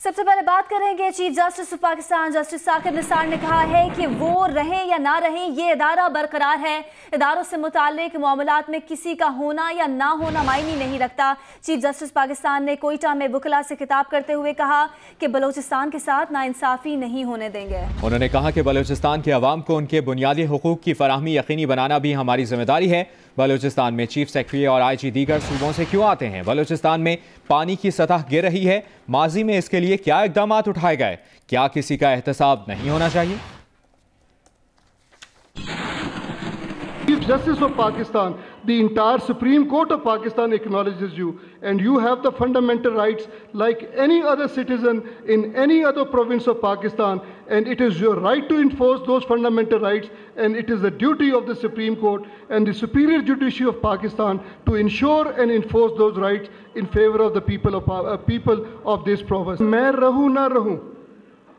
सबसे पहले बात करेंगे chief justice of Pakistan justice Saqib Nisar ने कहा है कि वो रहें या ना रहें ये इदारा बरकरार है। इदारों से मुताल्लिक मामलात में किसी का होना या ना होना मायने नहीं रखता। चीफ जस्टिस पाकिस्तान ने कोयटा में वकला से खिताब करते हुए कहा कि बलोचिस्तान के साथ नाइंसाफी नहीं होने देंगे। उन्होंने कहा कि बलोचिस्तान के अवाम को उनके बुनियादी हुकूक की फराहमी यकीनी बनाना भी हमारी जिम्मेदारी है। बलोचिस्तान में चीफ सेक्रेटरी और IG दीगर सूबों से क्यों आते हैं? बलोचिस्तान में पानी की सतह गिर रही है। माजी में इसके लिए क्या इकदाम उठाए गए? क्या किसी का एहतसाब नहीं होना चाहिए? Chief Justice of Pakistan, the entire Supreme Court of Pakistan acknowledges you, and you have the fundamental rights like any other citizen in any other province of Pakistan, and it is your right to enforce those fundamental rights, and it is the duty of the Supreme Court and the superior judiciary of Pakistan to ensure and enforce those rights in favor of the people of this province. मैं रहूं ना रहूं,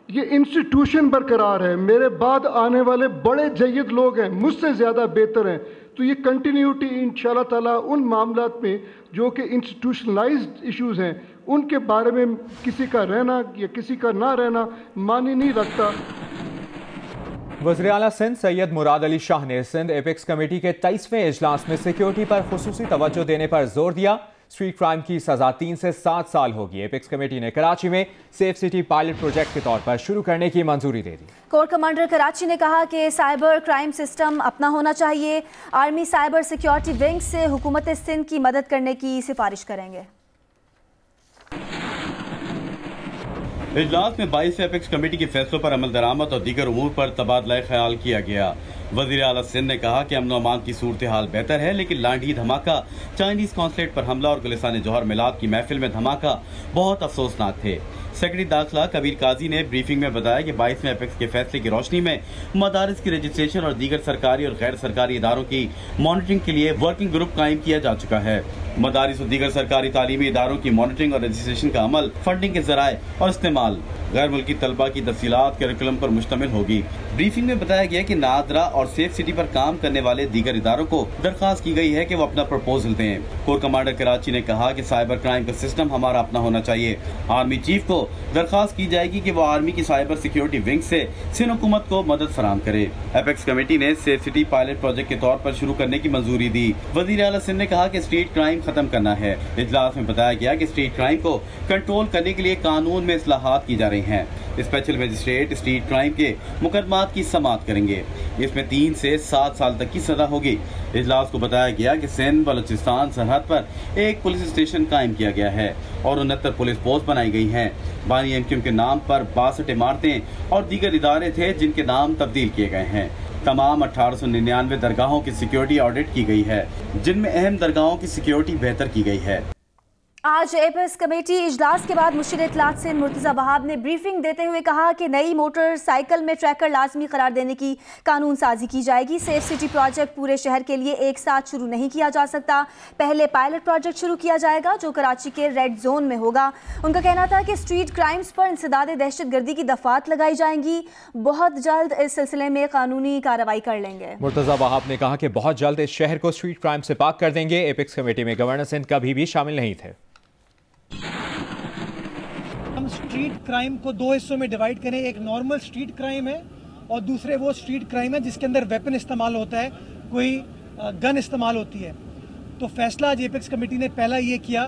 ये institution बरकरार है। मेरे बाद आने वाले बड़े जय्यद लोग हैं, मुझसे ज़्यादा बेहतर हैं, तो ये कंटिन्यूटी इंशाल्लाह ताला उन मामलात में जो कि इंस्टीट्यूशनलाइज्ड इश्यूज़ हैं उनके बारे में किसी का रहना या किसी का ना रहना मानी नहीं रखता। वज़ीर आला सिंध सैयद मुराद अली शाह ने सिंध एपेक्स कमेटी के 23वें इजलास में सिक्योरिटी पर खुसूसी तवज्जो देने पर जोर दिया। स्ट्रीट क्राइम की सजा 3 से 7 साल होगी। एपेक्स कमेटी ने कराची में सेफ सिटी पायलट प्रोजेक्ट के तौर पर शुरू करने की मंजूरी दे दी। कोर कमांडर कराची ने कहा कि साइबर क्राइम सिस्टम अपना होना चाहिए। आर्मी साइबर सिक्योरिटी विंग से हुकूमत सिंध की मदद करने की सिफारिश करेंगे। इजलास में 22 एपेक्स कमेटी के फैसलों पर अमल दरामद और दीगर उमूर पर तबादला ख्याल किया गया। वज़ीर आला सिंध ने कहा कि अमन व अमान की सूरत हाल बेहतर है, लेकिन लांडी धमाका, चाइनीज कॉन्सुलेट पर हमला और गुलिस्तान जौहर मिलाद की महफिल में धमाका बहुत अफसोसनाक थे। सेक्रेटरी दाखिला कबीर काजी ने ब्रीफिंग में बताया कि 22वें एपेक्स के फैसले की रोशनी में मदारिस की रजिस्ट्रेशन और दीगर सरकारी और गैर सरकारी इदारों की मॉनिटरिंग के लिए वर्किंग ग्रुप कायम किया जा चुका है। मदारिस और दीगर सरकारी तालीमी इदारों की मॉनिटरिंग और रजिस्ट्रेशन का अमल, फंडिंग के जराए और इस्तेमाल, गैर मुल्की तलबा की तफसीलात करिकुलम पर मुश्तमिल होगी। ब्रीफिंग में बताया गया कि नादरा और सेफ सिटी पर काम करने वाले दीगर इदारों को दरखास्त की गई है कि वो अपना प्रपोजल दें। कोर कमांडर कराची ने कहा कि साइबर क्राइम का सिस्टम हमारा अपना होना चाहिए। आर्मी चीफ को दरखास्त की जाएगी कि वो आर्मी की साइबर सिक्योरिटी विंग से सिंध हुकूमत को मदद फराहम करे। एपेक्स कमेटी ने सेफ सिटी पायलट प्रोजेक्ट के तौर पर शुरू करने की मंजूरी दी। वज़ीर आला सिंध ने कहा कि स्ट्रीट क्राइम खत्म करना है। इजलास में बताया गया कि स्ट्रीट क्राइम को कंट्रोल करने के लिए कानून में इस्लाहात की जा रही हैं। स्पेशल मजिस्ट्रेट स्ट्रीट क्राइम के मुकदमात की समाअत करेंगे। इसमें 3 से 7 साल तक की सजा होगी। इजलास को बताया गया कि सिंध बलोचिस्तान सरहद पर एक पुलिस स्टेशन कायम किया गया है और 69 पुलिस पोस्ट बनाई गई हैं। बानी एमक्यूएम के नाम पर 62 इमारतें और दीगर इदारे थे जिनके नाम तब्दील किए गए हैं। तमाम 1899 दरगाहों की सिक्योरिटी ऑडिट की गई है, जिनमें अहम दरगाहों की सिक्योरिटी बेहतर की गई है। आज एपेक्स कमेटी इजलास के बाद मुशीर इत्तलात सिंध मुर्तज़ा वहाब ने ब्रीफिंग देते हुए कहा कि नई मोटरसाइकिल में ट्रैकर लाजमी करार देने की कानून साजी की जाएगी। सेफ सिटी प्रोजेक्ट पूरे शहर के लिए एक साथ शुरू नहीं किया जा सकता। पहले पायलट प्रोजेक्ट शुरू किया जाएगा जो कराची के रेड जोन में होगा। उनका कहना था कि स्ट्रीट क्राइम्स पर इंसदाद दहशत गर्दी की दफात लगाई जाएंगी। बहुत जल्द इस सिलसिले में कानूनी कार्रवाई कर लेंगे। मुर्तज़ा वहाब ने कहा कि बहुत जल्द इस शहर को स्ट्रीट क्राइम से पाक कर देंगे। एपेक्स कमेटी में गवर्नर सिंध कभी भी शामिल नहीं थे। हम स्ट्रीट क्राइम को 2 हिस्सों में डिवाइड करें। एक नॉर्मल स्ट्रीट क्राइम है और दूसरे वो स्ट्रीट क्राइम है जिसके अंदर वेपन इस्तेमाल होता है, कोई गन इस्तेमाल होती है। तो फैसला आज एपेक्स कमेटी ने पहला ये किया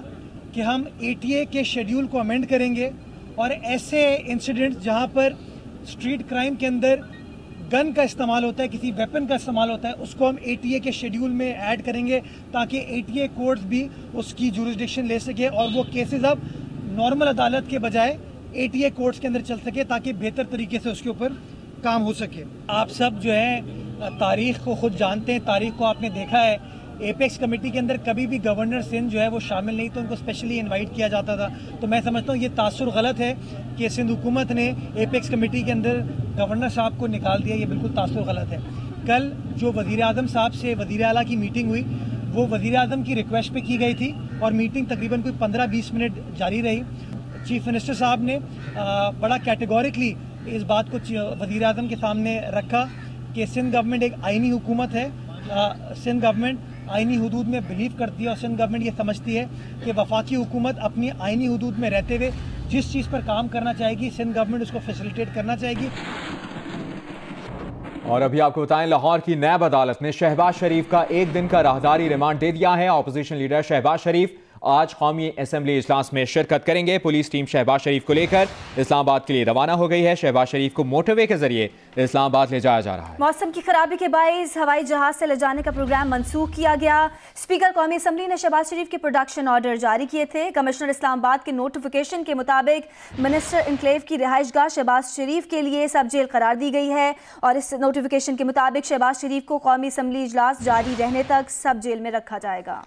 कि हम ATA के शेड्यूल को अमेंड करेंगे और ऐसे इंसिडेंट्स जहां पर स्ट्रीट क्राइम के अंदर गन का इस्तेमाल होता है, किसी वेपन का इस्तेमाल होता है, उसको हम ATA के शेड्यूल में ऐड करेंगे ताकि ATA कोर्ट्स भी उसकी जुरिस्डिक्शन ले सके और वो केसेस अब नॉर्मल अदालत के बजाय ATA कोर्ट्स के अंदर चल सके ताकि बेहतर तरीके से उसके ऊपर काम हो सके। आप सब जो है तारीख को खुद जानते हैं, तारीख को आपने देखा है। एपेक्स कमेटी के अंदर कभी भी गवर्नर सिंध जो है वो शामिल नहीं, तो उनको स्पेशली इनवाइट किया जाता था। तो मैं समझता हूँ ये तासुर गलत है कि सिंध हुकूमत ने एपेक्स कमेटी के अंदर गवर्नर साहब को निकाल दिया। ये बिल्कुल तासुर गलत है। कल जो वज़ीर आज़म साहब से वज़ीर आला की मीटिंग हुई वो वज़ीर आज़म की रिक्वेस्ट पे की गई थी और मीटिंग तकरीबन कोई 15-20 मिनट जारी रही। चीफ मिनिस्टर साहब ने बड़ा कैटेगोरिकली इस बात को वज़ीर आज़म के सामने रखा कि सिंध गवर्नमेंट एक आइनी हुकूमत है। सिंध गवर्नमेंट आइनी हदूद में बिलीव करती है और सिंध गवर्नमेंट ये समझती है कि वफाकी हुकूमत अपनी आइनी हदूद में रहते हुए जिस चीज़ पर काम करना चाहेगी सिंध गवर्नमेंट उसको फैसिलिटेट करना चाहेगी। और अभी आपको बताएं, लाहौर की नैब अदालत ने शहबाज शरीफ का एक दिन का राहदारी रिमांड दे दिया है। ऑपोजिशन लीडर शहबाज शरीफ आज कौमी असेंबली इजलास में शिरकत करेंगे। पुलिस टीम शहबाज शरीफ को लेकर इस्लामाबाद के लिए रवाना हो गई है। शहबाज शरीफ को मोटरवे के जरिए इस्लामाबाद ले जाया जा रहा है। मौसम की खराबी के बायस हवाई जहाज से ले जाने का प्रोग्राम मंसूख किया गया। स्पीकर कौमी असेंबली ने शहबाज शरीफ के प्रोडक्शन ऑर्डर जारी किए थे। कमिश्नर इस्लामाबाद के नोटिफिकेशन के मुताबिक मिनिस्टर इनक्लेव की रिहाइशगाह शहबाज शरीफ के लिए सब जेल करार दी गई है और इस नोटिफिकेशन के मुताबिक शहबाज शरीफ को कौमी असेंबली इजलास जारी रहने तक सब जेल में रखा जाएगा।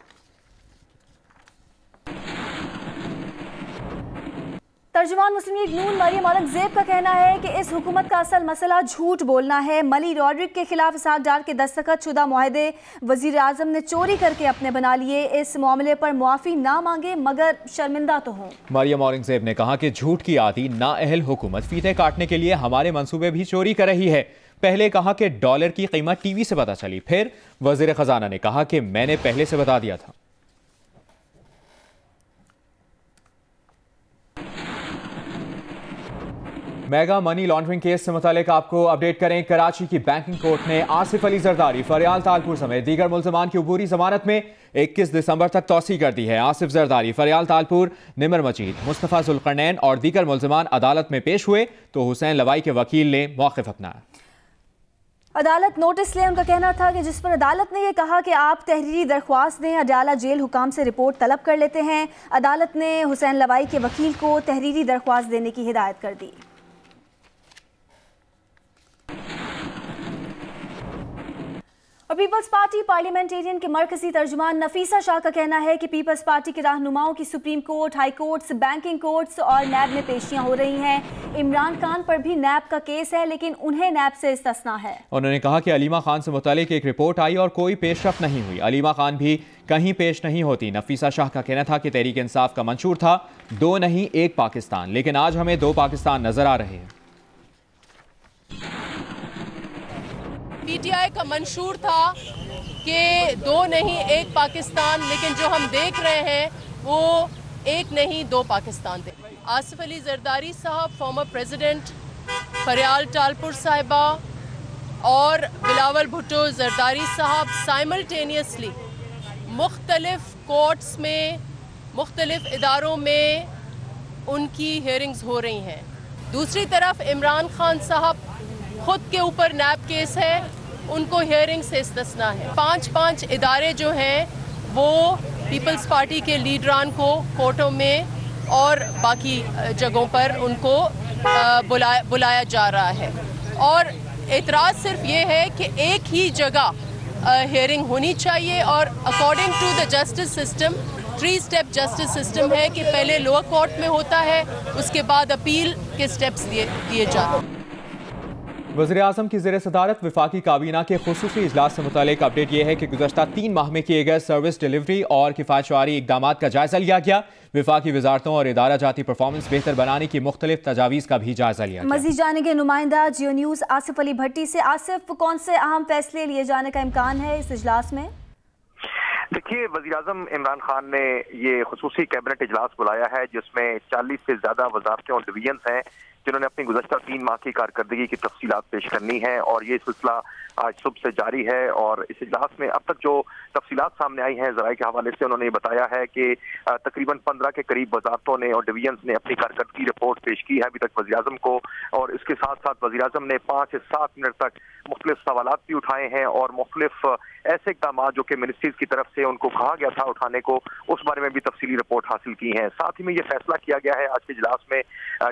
तर्जुमान मुस्लिम लीग नून मरियम औरंगजेब का कहना है कि इस हुकूमत का असल मसला झूठ बोलना है। मली रॉड्रिक के खिलाफ इसाक डार के दस्तखत शुदा मुआहदे वजीर आजम ने चोरी करके अपने बना लिए। इस मामले पर मुआफ़ी ना मांगे मगर शर्मिंदा तो हों। मरियम औरंगजेब ने कहा कि झूठ की आदी नाअहल हुकूमत फीते काटने के लिए हमारे मंसूबे भी चोरी कर रही है। पहले कहा कि डॉलर की कीमत टीवी से पता चली, फिर वजीर खजाना ने कहा कि मैंने पहले से बता दिया था। मेगा मनी लॉन्ड्रिंग केस से मुतालिक आपको अपडेट करें। कराची की बैंकिंग कोर्ट ने आसिफ अली जरदारी, फरियाल तालपुर समेत दीगर मुल्ज़मान की अबूरी जमानत में 21 दिसंबर तक तौसी कर दी है। आसिफ जरदारी, फरियाल तालपुर, निमर मजीद, मुस्तफ़ा जुल्करनैन और दीगर मुल्ज़मान अदालत में पेश हुए तो हुसैन लवाई के वकील ने मौक़िफ़ अपनाया। अदालत नोटिस ले। उनका कहना था कि जिस पर अदालत ने यह कहा कि आप तहरीरी दरख्वास्त दें, अडाला जेल हुकाम से रिपोर्ट तलब कर लेते हैं। अदालत ने हुसैन लवाई के वकील को तहरीरी दरख्वास्त देने की हिदायत कर दी। और पीपल्स पार्टी पार्लियामेंटेरियन के मरकजी तर्जुमान नफीसा शाह का कहना है कि पीपल्स पार्टी के रहनुमाओं की supreme court, high courts, banking courts और नैब में पेशियां हो रही हैं। इमरान खान पर भी नैब का केस है लेकिन उन्हें नैब से इस्तिस्ना है। उन्होंने कहा कि अलीमा खान से मुतालिक एक रिपोर्ट आई और कोई पेशरफ नहीं हुई। अलीमा खान भी कहीं पेश नहीं होती। नफीसा शाह का कहना था कि तहरीक इंसाफ का मंशूर था 2 नहीं 1 पाकिस्तान, लेकिन आज हमें 2 पाकिस्तान नजर आ रहे हैं। पीटीआई का मंशूर था कि 2 नहीं 1 पाकिस्तान, लेकिन जो हम देख रहे हैं वो 1 नहीं 2 पाकिस्तान थे। आसिफ अली जरदारी साहब, फॉर्मर प्रेसिडेंट, फरियाल टालपुर साहिबा और बिलावल भुट्टो जरदारी साहब साइमल्टेनियसली मुख्तलिफ कोर्ट्स में, मुख्तलिफ इदारों में उनकी हेयरिंग्स हो रही हैं। दूसरी तरफ इमरान खान साहब खुद के ऊपर नैब केस है, उनको हियरिंग से इस्तिस्ना है। 5 इदारे जो हैं वो पीपल्स पार्टी के लीडरान को कोर्टों में और बाकी जगहों पर उनको बुलाया जा रहा है और एतराज़ सिर्फ ये है कि एक ही जगह हियरिंग होनी चाहिए और according to the justice system 3 step justice system है कि पहले लोअर कोर्ट में होता है, उसके बाद अपील के स्टेप्स दिए जाते हैं। वज़ीर आज़म की ज़ेर सदारत वफाकी काबीना के खुसूसी इजलास से मुतालिक अपडेट यह है कि गुज़श्ता 3 माह में किए गए सर्विस डिलीवरी और किफ़ायतशुमारी इक़दामात का जायज़ा लिया गया। वफाकी वजारतों और इदारा जाती परफॉर्मेंस बेहतर बनाने की मुख्तलिफ तजावीज़ का भी जायज़ा लिया गया। मज़ीद जानेंगे नुमाइंदा जियो न्यूज़ आसिफ अली भट्टी से। आसिफ, कौन से अहम फैसले लिए जाने का इम्कान है इस इजलास में? देखिए, वज़ीर आज़म इमरान खान ने ये खुसूसी कैबिनेट इजलास बुलाया है जिसमें 40 से ज़्यादा वजारतें और डिवीजन्स हैं जिन्होंने अपनी गुज़श्ता 3 माह की कारकर्दगी की तफसीलात पेश करनी है और ये सिलसिला आज सुबह से जारी है। और इस इजलास में अब तक जो तफसीलात सामने आई हैं ज़राए के हवाले से, उन्होंने बताया है कि तकरीबन 15 के करीब वजारतों ने और डिवीजन्स ने अपनी कारकर्दगी रिपोर्ट पेश की है अभी तक वज़ीर आज़म को। और इसके साथ साथ वज़ीर आज़म ने 5 से 7 मिनट तक मुख्तलिफ सवालात भी उठाए हैं और मुख्तलिफ ऐसे इक़दाम जो कि मिनिस्ट्रीज की तरफ से उनको कहा गया था उठाने को, उस बारे में भी तफसीली रिपोर्ट हासिल की है। साथ ही में ये फैसला किया गया है आज के इजलास में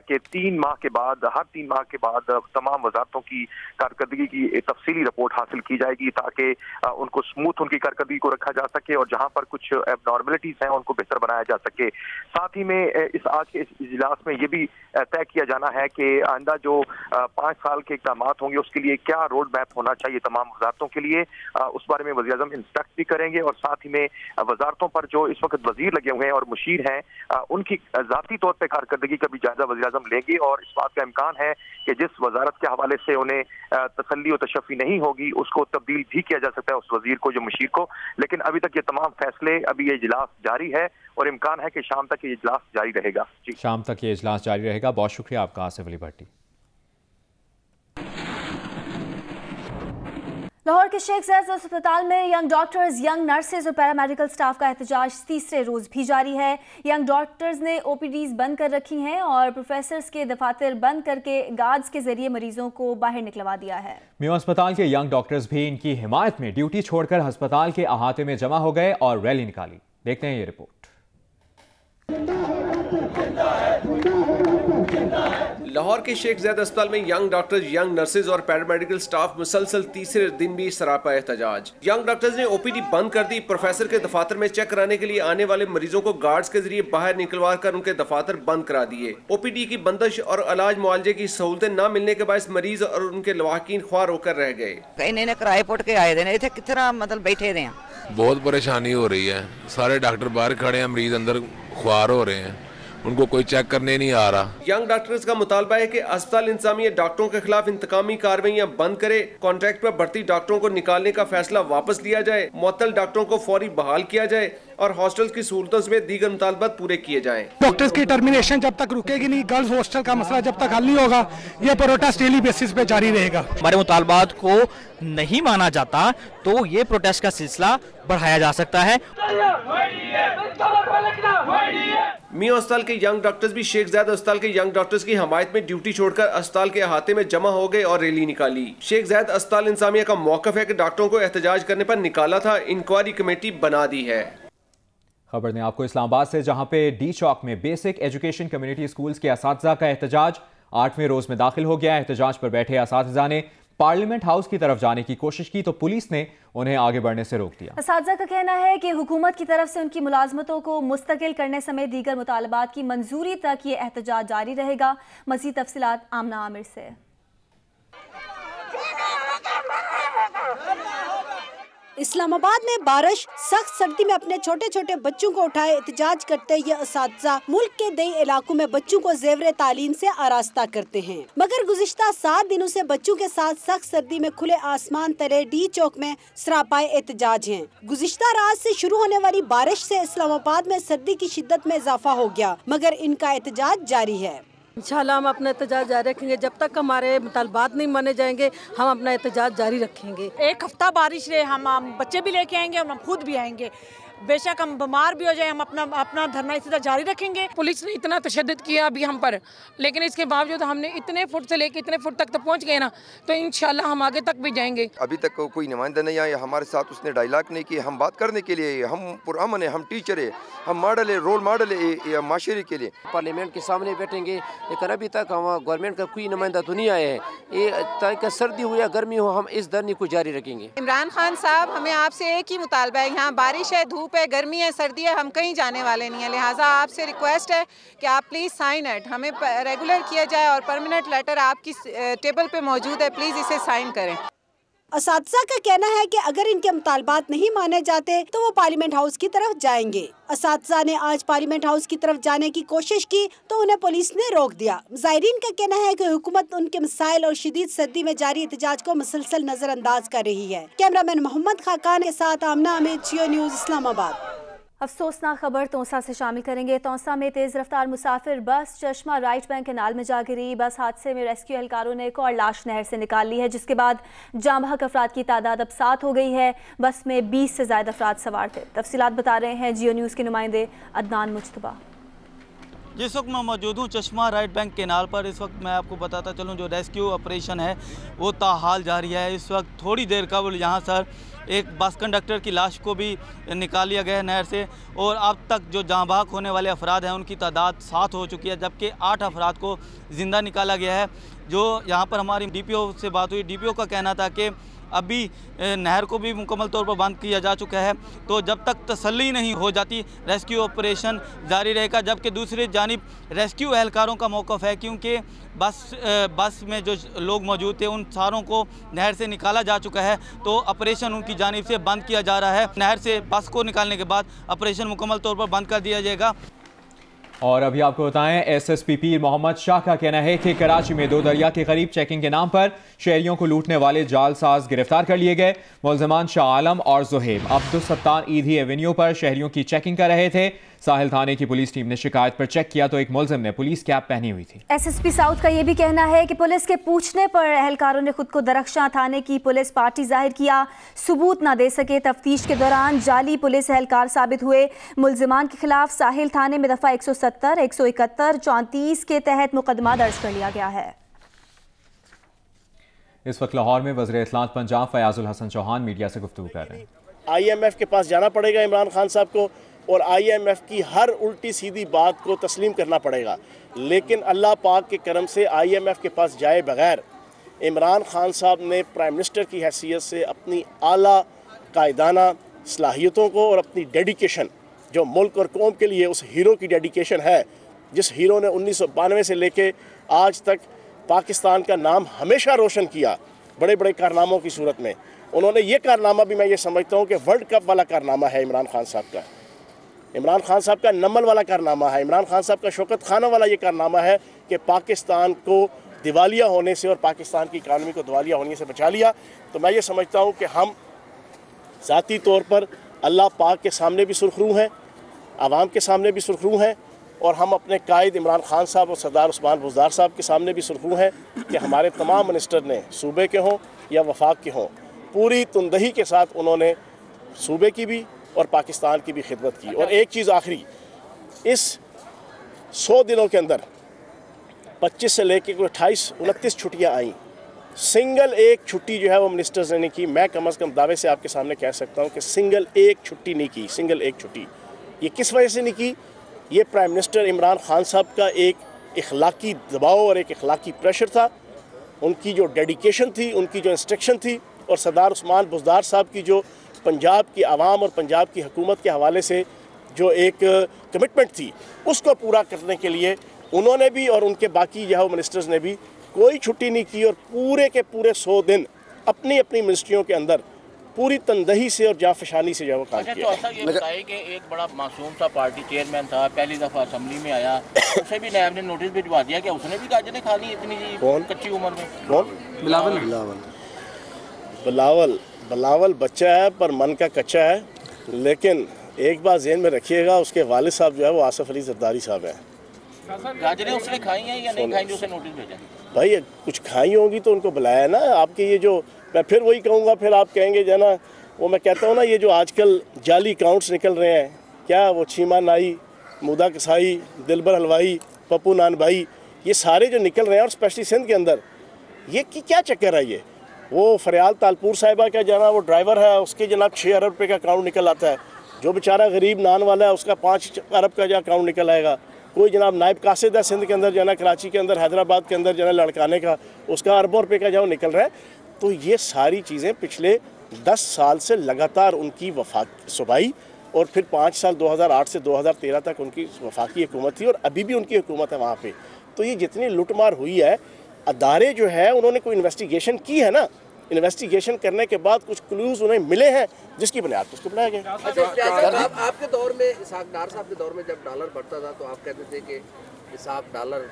कि 3 माह के बाद, हर 3 माह के बाद तमाम वजारतों की कारकर्दगी की तफसीली रिपोर्ट हासिल की जाएगी ताकि उनको स्मूथ उनकी कारकर्दगी को रखा जा सके और जहां पर कुछ एबनॉर्मलिटीज हैं उनको बेहतर बनाया जा सके। साथ ही में इस आज के इस इजलास में ये भी तय किया जाना है कि आइंदा जो 5 साल के इक़दाम होंगे उसके लिए क्या रोड मैप होना चाहिए तमाम वजारतों के लिए, उस बारे में वज़ीर आज़म इंस्ट्रक्ट भी करेंगे। और साथ ही में वजारतों पर जो इस वक्त वजीर लगे हुए हैं और मुशीर हैं, उनकी ज़ाती तौर पर कारकर्दगी का भी जायजा वज़ीर आज़म लेंगे और इस बात का इम्कान है कि जिस वजारत के हवाले से उन्हें तसल्ली और तशफ़ी नहीं होगी उसको तब्दील भी किया जा सकता है उस वजीर को, जो मुशीर को। लेकिन अभी तक ये तमाम फैसले, अभी ये इजलास जारी है और इम्कान है कि शाम तक ये इजलास जारी रहेगा। जी, शाम तक ये इजलास जारी रहेगा। बहुत शुक्रिया आपका आसिफ अली भट्टी। लाहौर के शेख ज़ायद अस्पताल में यंग डॉक्टर्स, यंग नर्सेज और पैरामेडिकल स्टाफ का एहतजाज तीसरे रोज भी जारी है। यंग डॉक्टर्स ने ओपीडीज बंद कर रखी हैं और प्रोफेसर्स के दफातर बंद करके गार्ड्स के जरिए मरीजों को बाहर निकलवा दिया है। मियां अस्पताल के यंग डॉक्टर्स भी इनकी हिमायत में ड्यूटी छोड़कर अस्पताल के अहाते में जमा हो गए और रैली निकाली। देखते हैं ये रिपोर्ट। लाहौर के शेख ज़ायद अस्पताल में यंग डॉक्टर्स, यंग नर्सेज और पैरामेडिकल स्टाफ मुसलसल तीसरे दिन भी सरापा एहतजाज। यंग डॉक्टर्स ने ओपीडी बंद कर दी। प्रोफेसर के दफातर में चेक कराने के लिए आने वाले मरीजों को गार्ड्स के जरिए बाहर निकलवा कर उनके दफातर बंद करा दिए। ओपीडी की बंदिश और इलाज मुआवजे की सहूलतें न मिलने के बायस मरीज और उनके लवाकिन ख्वार होकर रह गए। इन्हें किराए पुट के आए थे, इतने कितना मतलब बैठे रहे हैं। बहुत परेशानी हो रही है, सारे डॉक्टर बाहर खड़े हैं, मरीज अंदर ख्वार हो रहे हैं, उनको कोई चेक करने नहीं आ रहा। यंग डॉक्टर्स का मुतालबा है कि अस्पताल इंतजामिया डॉक्टरों के खिलाफ इंतकामी कार्रवाइयां बंद करे, कॉन्ट्रैक्ट पर भर्ती डॉक्टरों को निकालने का फैसला वापस लिया जाए, मुअत्तल डॉक्टरों को फौरी बहाल किया जाए और हॉस्टल की सहूलतों समेत दीगर मुतालबात पूरे किए जाएं। डॉक्टर्स की टर्मिनेशन जब तक रुकेगी नहीं, गर्ल्स हॉस्टल का मसला जब तक हल नहीं होगा, ये प्रोटेस्ट डेली बेसिस पे जारी रहेगा। हमारे मुतालबात को नहीं माना जाता तो ये प्रोटेस्ट का सिलसिला बढ़ाया जा सकता है। मियां अस्पताल के यंग डॉक्टर्स भी शेख ज़ायद अस्पताल के यंग डॉक्टर्स की हमायत में ड्यूटी छोड़कर अस्पताल के अहाते में जमा हो गए और रैली निकाली। शेख ज़ायद अस्पताल इंतजामिया का मौक़िफ़ है कि डॉक्टरों को एहतजाज करने पर निकाला था, इंक्वायरी कमेटी बना दी है। खबर ने आपको इस्लामाबाद से, जहां पे डी चौक में बेसिक एजुकेशन कम्युनिटी स्कूल्स के असातिज़ा का एहतजाज 8वें रोज में दाखिल हो गया। एहतजाज पर बैठे असातिज़ा ने पार्लियामेंट हाउस की तरफ जाने की कोशिश की तो पुलिस ने उन्हें आगे बढ़ने से रोक दिया। असातिज़ा का कहना है कि हुकूमत की तरफ से उनकी मुलाजमतों को मुस्तकिल करने समेत दीगर मुतालबात की मंजूरी तक ये एहतजाज जारी रहेगा। मज़ीद तफसीलात आमना आमिर से। इस्लामाबाद में बारिश, सख्त सर्दी में अपने छोटे छोटे बच्चों को उठाए एहतजाज करते ये असातिज़ा मुल्क के कई इलाकों में बच्चों को ज़ेवर तालीम से आरास्ता करते हैं, मगर गुज़िश्ता 7 दिनों से बच्चों के साथ सख्त सर्दी में खुले आसमान तले डी चौक में सरापाए एहतजाज हैं। गुज़िश्ता रात से शुरू होने वाली बारिश से इस्लामाबाद में सर्दी की शिद्दत में इजाफा हो गया, मगर इनका एहतजाज जारी है। इंशाल्लाह हम अपना एहतजाज जारी रखेंगे, जब तक हमारे मुतालबात नहीं माने जाएंगे हम अपना एहतजाज जारी रखेंगे। 1 हफ्ता बारिश रहे, हम बच्चे भी लेके आएंगे और हम खुद भी आएंगे, बेशक हम बीमार भी हो जाए, हम अपना धरना इसी तरह जारी रखेंगे। पुलिस ने इतना तशद्दुद किया अभी हम पर, लेकिन इसके बावजूद हमने इतने फुट से लेकर इतने फुट तक तो पहुंच गए ना, तो इंशाल्लाह हम आगे तक भी जाएंगे। अभी तक कोई नुमाइंदा नहीं आया हमारे साथ, उसने डायलॉग नहीं किया। हम बात करने के लिए हम पुरअमन है, हम टीचर है, हम मॉडल है, रोल मॉडल है माशरे के लिए। पार्लियामेंट के सामने बैठेंगे, लेकिन अभी तक हम गवर्नमेंट का कोई नुमाइंदा तो नहीं आया है। ये ताकि सर्दी हो या गर्मी हो, हम इस धरने को जारी रखेंगे। इमरान खान साहब, हमें आपसे एक ही मुतालबा है, यहाँ बारिश है, धूप है, गर्मी है, सर्दी है, हम कहीं जाने वाले नहीं है, लिहाजा आपसे रिक्वेस्ट है कि आप प्लीज़ साइन इट, हमें रेगुलर किया जाए और परमानेंट लेटर आपकी टेबल पे मौजूद है, प्लीज़ इसे साइन करें। असातिज़ा का कहना है कि अगर इनके मुतालबात नहीं माने जाते तो वो पार्लियामेंट हाउस की तरफ जाएंगे। असातिज़ा ने आज पार्लियामेंट हाउस की तरफ जाने की कोशिश की तो उन्हें पुलिस ने रोक दिया। ज़ायरीन का कहना है कि हुकूमत उनके मसाइल और शदीद सर्दी में जारी एहतजाज को मुसलसल नजरअंदाज कर रही है। कैमरामैन मोहम्मद खाकान के साथ आमना अमीर, जियो न्यूज़, इस्लामाबाद। अफसोसनाक खबर तौसा से शामिल करेंगे। तौसा में तेज रफ्तार मुसाफिर बस चश्मा राइट बैंक कैनाल में जा गिरी। बस हादसे में रेस्क्यू एहलकारों ने एक और लाश नहर से निकाल ली है, जिसके बाद जाँ बहक अफराद की तादाद अब 7 हो गई है। बस में 20 से ज्यादा अफराद सवार थे। तफसीलात बता रहे हैं जियो न्यूज़ के नुमाइंदे अदनान मुज्तबा। जिस वक्त मैं मौजूद हूँ चश्मा राइट बैंक केनाल पर, इस वक्त मैं आपको बताता चलूँ जो रेस्क्यू ऑपरेशन है वो ताहाल जारी है। इस वक्त थोड़ी देर कबल यहाँ सर एक बस कंडक्टर की लाश को भी निकाल लिया गया है नहर से, और अब तक जो जाँ बहक होने वाले अफराद हैं उनकी तादाद 7 हो चुकी है, जबकि 8 अफराद को ज़िंदा निकाला गया है। जो यहाँ पर हमारी डीपीओ से बात हुई, डीपीओ का कहना था कि अभी नहर को भी मुकम्मल तौर पर बंद किया जा चुका है, तो जब तक तसल्ली नहीं हो जाती रेस्क्यू ऑपरेशन जारी रहेगा। जबकि दूसरी जानिब रेस्क्यू एहलकारों का मौक़िफ़ है, क्योंकि बस में जो लोग मौजूद थे उन सारों को नहर से निकाला जा चुका है, तो ऑपरेशन उनकी जानिब से बंद किया जा रहा है। नहर से बस को निकालने के बाद ऑपरेशन मुकम्मल तौर पर बंद कर दिया जाएगा। और अभी आपको बताएं, एसएसपी पीर मोहम्मद शाह का कहना है कि कराची में 2 दरिया के करीब चेकिंग के नाम पर शहरियों को लूटने वाले जालसाज गिरफ्तार कर लिए गए। मुलजमान शाह आलम और ज़ुहैब अब्दुल सत्तार ईदी एवेन्यू पर शहरियों की चेकिंग कर रहे थे। साहिल थाने की पुलिस टीम ने शिकायत पर चेक किया तो एक मुलजिम ने पुलिस कैप पहनी हुई थी। SSP साउथ का यह भी कहना है कि पुलिस के पूछने पर एहलकारों ने खुद को दरख्शां थाने की पुलिस पार्टी जाहिर किया, सबूत न दे सके। तफ्तीश के दौरान जाली पुलिस एहलकार साबित हुए। मुलजिमान के खिलाफ साहिल थाने में दफा 170, 171, 34 के तहत मुकदमा दर्ज कर लिया गया है। इस वक्त लाहौर में वज़ीर इत्तलात पंजाब फयाजुल हसन चौहान मीडिया से गुफ्तगू कर रहे हैं। IMF के पास जाना पड़ेगा इमरान खान साहब को और IMF की हर उल्टी सीधी बात को तस्लीम करना पड़ेगा, लेकिन अल्लाह पाक के करम से IMF के पास जाए बगैर इमरान खान साहब ने प्राइम मिनिस्टर की हैसियत से अपनी आला कायदाना सलाहियतों को और अपनी डेडिकेशन, जो मुल्क और कौम के लिए उस हीरो की डेडिकेशन है, जिस हीरो ने 1992 से लेके आज तक पाकिस्तान का नाम हमेशा रोशन किया बड़े बड़े कारनामों की सूरत में, उन्होंने ये कारनामा भी मैं ये समझता हूँ कि वर्ल्ड कप वाला कारनामा है इमरान खान साहब का। इमरान खान साहब का नमल वाला कारनामा है, इमरान खान साहब का शौकत खाना वाला ये कारनामा है कि पाकिस्तान को दिवालिया होने से और पाकिस्तान की इकानमी को दिवालिया होने से बचा लिया। तो मैं ये समझता हूँ कि हम ज़ाती तौर पर अल्लाह पाक के सामने भी सुरखरू हैं, आवाम के सामने भी सुरखरू हैं और हम अपने कायद इमरान खान साहब और सरदार उस्मान बुज़दार साहब के सामने भी सुरखरू हैं कि हमारे तमाम मिनिस्टर ने सूबे के हों या वफाक के हों, पूरी तुंदही के साथ उन्होंने सूबे की भी और पाकिस्तान की भी खिदमत की। और एक चीज़ आखिरी, इस 100 दिनों के अंदर 25 से लेकर कोई 28-29 छुट्टियाँ आईं, सिंगल एक छुट्टी जो है वो मिनिस्टर्स ने नहीं की। मैं कम से कम दावे से आपके सामने कह सकता हूँ कि सिंगल एक छुट्टी नहीं की, सिंगल एक छुट्टी। ये किस वजह से नहीं की? ये प्राइम मिनिस्टर इमरान खान साहब का एक इखलाकी दबाव और एक इखलाकी प्रेशर था, उनकी जो डेडिकेशन थी, उनकी जो इंस्ट्रक्शन थी, और सरदार उस्मान बुज़दार साहब की जो पंजाब की आवाम और पंजाब की हुकूमत के हवाले से जो एक कमिटमेंट थी, उसको पूरा करने के लिए उन्होंने भी और उनके बाकी जो है मिनिस्टर्स ने भी कोई छुट्टी नहीं की और पूरे के पूरे 100 दिन अपनी अपनी मिनिस्ट्रियों के अंदर पूरी तंदही से और जाफशानी से जो काम किया। अच्छा, ये बताइए कि एक बड़ा मासूम सा पार्टी चेयरमैन था, पहली दफ़ा असेंबली में आया, उसे भी नायब ने नोटिस भिजवा दिया कि उसने भी गाजरें खा ली इतनी कच्ची उम्र में। कौन? बिलावल बच्चा है पर मन का कच्चा है। लेकिन एक बात ज़हन में रखिएगा, उसके वालिद साहब जो है वो आसिफ अली जरदारी साहब हैं। गाजरें उसने खाई हैं या नहीं खाई जो उसे नोटिस भेजा? भाई कुछ खाई होंगी तो उनको बुलाया ना। आपके ये जो, मैं फिर वही कहूँगा, फिर आप कहेंगे जो ना, वो मैं कहता हूँ ना, ये जो आजकल जाली अकाउंट्स निकल रहे हैं, क्या वो चीमा नाई, मुदा कसाई, दिलबर हलवाई, पप्पू नान भाई, ये सारे जो निकल रहे हैं और स्पेशली सिंध के अंदर, ये क्या चक्कर है? ये वो फरियाल तालपुर साहिबा का जना वो ड्राइवर है, उसके जनाब 6 अरब रुपये का अकाउंट निकल आता है। जो बेचारा गरीब नान वाला है उसका 5 अरब का जो अकाउंट निकल आएगा। कोई जनाब नायब कासिद है सिंध के अंदर जना, कराची के अंदर, हैदराबाद के अंदर जना लड़काने का, उसका अरबों रुपये का जो निकल रहा है। तो ये सारी चीज़ें पिछले 10 साल से लगातार उनकी सूबाई और फिर 5 साल 2008 से 2013 तक उनकी वफाकी हुकूमत थी और अभी भी उनकी हुकूमत है वहाँ पे। तो ये जितनी लुटमार हुई है, अदारे जो है उन्होंने कोई इन्वेस्टिगेशन की है ना, इन्वेस्टिगेशन करने के बाद कुछ क्लूज उन्हें मिले हैं जिसकी बुनियाद पर उसको बनाया गया। आपके दौर में, इसहाक डार साहब के दौर में जब डॉलर बढ़ता था तो आप कहते थे कि इसहाक डॉलर,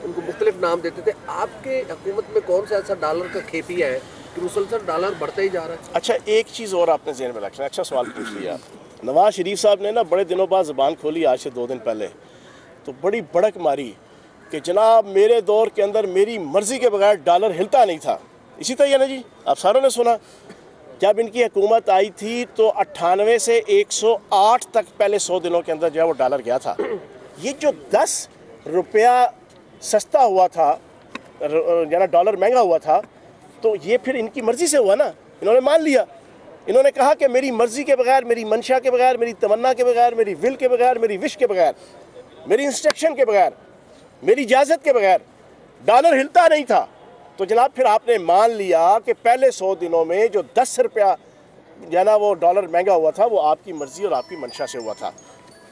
उनको मुख्तलिफ नाम देते थे। आपके हुकूमत में कौन सा ऐसा डॉलर का खेपिया है कि मुसलसल डॉलर बढ़ता ही जा रहा है? अच्छा, एक चीज़ और आपने ज़हन में रखना, अच्छा सवाल पूछ लिया। नवाज शरीफ साहब ने ना बड़े दिनों बाद ज़बान खोली, आज से 2 दिन पहले, तो बड़ी भड़क मारी कि जनाब मेरे दौर के अंदर मेरी मर्ज़ी के बगैर डॉलर हिलता नहीं था। इसी तरह है ना जी, आप सारों ने सुना, जब इनकी हुकूमत आई थी तो 98 से 108 तक पहले 100 दिनों के अंदर जो है वो डॉलर गया था। ये जो 10 रुपया सस्ता हुआ था, यानी डॉलर महंगा हुआ था, तो ये फिर इनकी मर्ज़ी से हुआ ना, इन्होंने मान लिया। इन्होंने कहा कि मेरी मर्ज़ी के बगैर, मेरी मंशा के बगैर, मेरी तमन्ना के बगैर, मेरी विल के बगैर, मेरी विश के बगैर, मेरी इंस्ट्रक्शन के बगैर, मेरी इजाज़त के बगैर डॉलर हिलता नहीं था। तो जनाब फिर आपने मान लिया कि पहले 100 दिनों में जो 10 रुपया जाना वो डॉलर महंगा हुआ था, वो आपकी मर्ज़ी और आपकी मंशा से हुआ था।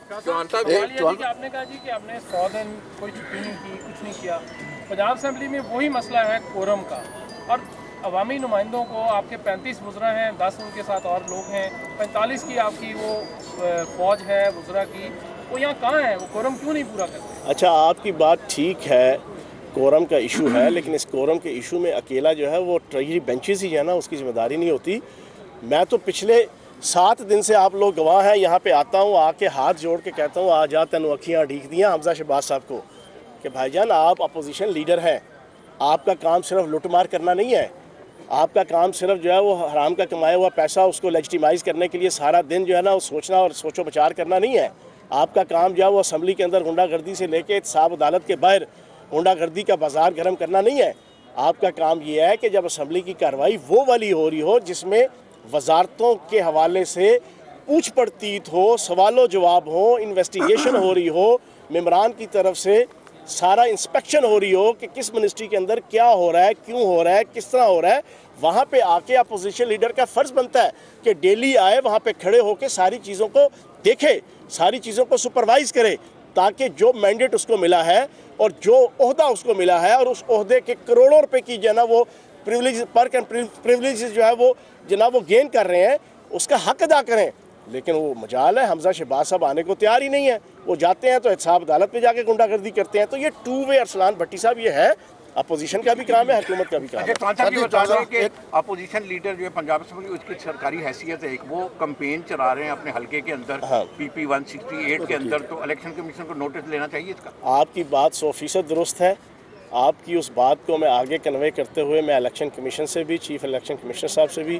आपने कहा जी कि आपने 100 दिन कोई छुट्टी नहीं की, कुछ नहीं किया। पंजाब असेंबली में वही मसला है कोरम का, और अवामी नुमाइंदों को आपके 35 वज़रा हैं, 10 उनके साथ और लोग हैं, 45 की आपकी वो फौज है वज़रा की, वो यहाँ कहाँ है? वो कोरम क्यों नहीं पूरा करते? अच्छा, आपकी बात ठीक है, कोरम का इशू है, लेकिन इस कोरम के इशू में अकेला जो है वो ट्रेजरी बेंचेस ही है ना, उसकी जिम्मेदारी नहीं होती। मैं तो पिछले 7 दिन से आप लोग गवाह हैं। यहाँ पे आता हूँ, आके हाथ जोड़ के कहता हूँ आ जा तेन अखियाँ ढीक दियाँ हमजा शहबाज साहब को कि भाईजान आप अपोजिशन लीडर हैं, आपका काम सिर्फ लुटमार करना नहीं है, आपका काम सिर्फ जो है वो हराम का कमाया हुआ पैसा उसको लेजिटिमाइज करने के लिए सारा दिन जो है ना वो सोचना और सोचो विचार करना नहीं है। आपका काम जो है वो असम्बली के अंदर गुंडागर्दी से लेके एहतसाब अदालत के बाहर गुंडागर्दी का बाजार गर्म करना नहीं है। आपका काम ये है कि जब असम्बली की कार्रवाई वो वाली हो रही हो जिसमें वजारतों के हवाले से पूछ पड़तीत हो, सवालों जवाब हो, इन्वेस्टिगेशन हो रही हो, मेम्बरान की तरफ से सारा इंस्पेक्शन हो रही हो कि किस मिनिस्ट्री के अंदर क्या हो रहा है, क्यों हो रहा है, किस तरह हो रहा है, वहाँ पे आके अपोजिशन लीडर का फ़र्ज़ बनता है कि डेली आए, वहाँ पे खड़े होकर सारी चीज़ों को देखे, सारी चीज़ों को सुपरवाइज़ करे, ताकि जो मैंडेट उसको मिला है और जो ओहदा उसको मिला है और उस ओहदे के करोड़ों रुपए की जो है ना वो प्रिविलेज पर्क एंड प्रिविलेज जो है वो जनाब वो गेन कर रहे हैं, उसका हक अदा करें। लेकिन वो मजाल है हमजा शहबाज साहब आने को तैयार ही नहीं है। वो जाते हैं तो एहतसाब अदालत में जाके गुंडागर्दी करते हैं। तो ये 2 वे अरसलान भट्टी साहब ये है, अपोजिशन का भी काम है, हुकूमत का भी काम है। अपोजिशन लीडर जो है पंजाब असेंबली उसकी सरकारी हैसियत है, एक वो कैंपेन चला रहे हैं अपने हल्के के अंदर PP 168 के अंदर, तो इलेक्शन कमीशन को नोटिस लेना चाहिए इसका। आपकी बात 100% दुरुस्त है। आपकी उस बात को मैं आगे कन्वे करते हुए मैं इलेक्शन कमीशन से भी, चीफ इलेक्शन कमिश्नर साहब से भी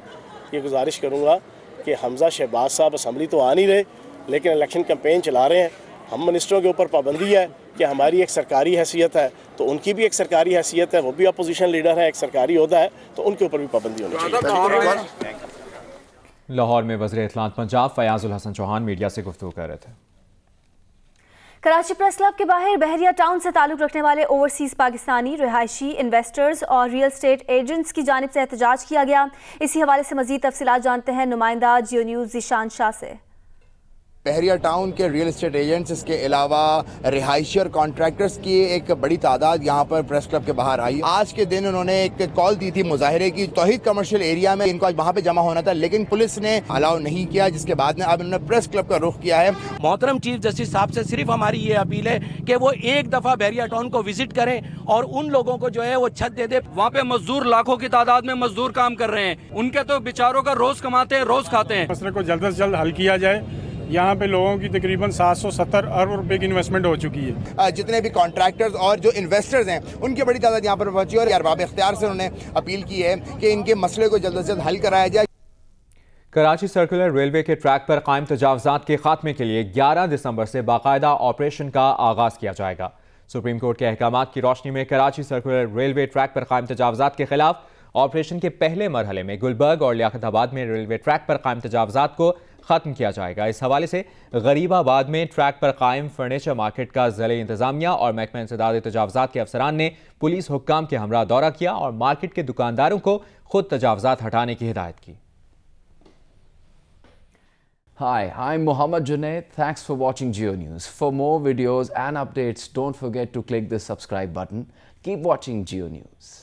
ये गुजारिश करूँगा कि हमजा शहबाज साहब असम्बली तो आ नहीं रहे लेकिन इलेक्शन कैंपेन चला रहे हैं। हम मिनिस्टरों के ऊपर पाबंदी है कि हमारी एक सरकारी हैसियत है, तो उनकी भी एक सरकारी हैसियत है, वो भी अपोजिशन लीडर है, एक सरकारी ओहदा है, तो उनके ऊपर भी पाबंदी होनी चाहिए। लाहौर में वज़ीर इत्तलात पंजाब फयाजुल हसन चौहान मीडिया से गुफ्तगू कर रहे थे। कराची प्रेस क्लब के बाहर बहरिया टाउन से ताल्लुक़ रखने वाले ओवरसीज़ पाकिस्तानी रिहायशी इन्वेस्टर्स और रियल स्टेट एजेंट्स की जानिब से एहतजाज किया गया। इसी हवाले से मज़ीद तफसीलात जानते हैं नुमाइंदा जियो न्यूज़ ज़ीशान शाह से। बहरिया टाउन के रियल एस्टेट एजेंट्स, इसके अलावा रिहायशी और कॉन्ट्रैक्टर्स की एक बड़ी तादाद यहाँ पर प्रेस क्लब के बाहर आई। आज के दिन उन्होंने एक कॉल दी थी मुजाहिरे की तौहीद कमर्शियल एरिया में, इनको आज वहाँ पे जमा होना था लेकिन पुलिस ने अलाउ नहीं किया, जिसके बाद में अब उन्होंने प्रेस क्लब का रुख किया है। मोहतरम चीफ जस्टिस साहब से सिर्फ हमारी ये अपील है कि वो एक दफ़ा बहरिया टाउन को विजिट करें और उन लोगों को जो है वो छत दे दे। वहाँ पे मजदूर लाखों की तादाद में मजदूर काम कर रहे हैं, उनके तो बेचारों का रोज कमाते हैं, रोज खाते हैं। मसले को जल्द से जल्द हल किया जाए। यहाँ पे लोगों की तकरीबन 770 अरब रुपए की इन्वेस्टमेंट हो चुकी है। जितने भी कॉन्ट्रैक्टर्स और जो इन्वेस्टर्स हैं उनकी बड़ी तादाद यहाँ पर पहुंची और अरबाब इख्तियार से उन्होंने अपील की है कि इनके मसले को जल्द से जल्द हल कराया जाए। कराची सर्कुलर रेलवे के ट्रैक पर कायम तजावज़ात के खात्मे के लिए 11 दिसंबर से बाकायदा ऑपरेशन का आगाज़ किया जाएगा। सुप्रीम कोर्ट के अहकामात की रोशनी में कराची सर्कुलर रेलवे ट्रैक पर कायम तजावज़ात के खिलाफ ऑपरेशन के पहले मरहले में गुलबर्ग और लियाकताबाद में रेलवे ट्रैक पर कायम तजावज़ात को ख़त्म किया जाएगा। इस हवाले से गरीबाबाद में ट्रैक पर कायम फर्नीचर मार्केट का ज़िले इंतज़ामिया और महकमा इंसदाद तजावज़ात के अफसरान ने पुलिस हुक्काम के हमरा दौरा किया और मार्केट के दुकानदारों को खुद तजावज़ात हटाने की हिदायत की। Hi, I'm Mohammad Junaid. Thanks for watching Geo News. For more videos and updates, don't forget to click the subscribe button. Keep watching Geo News.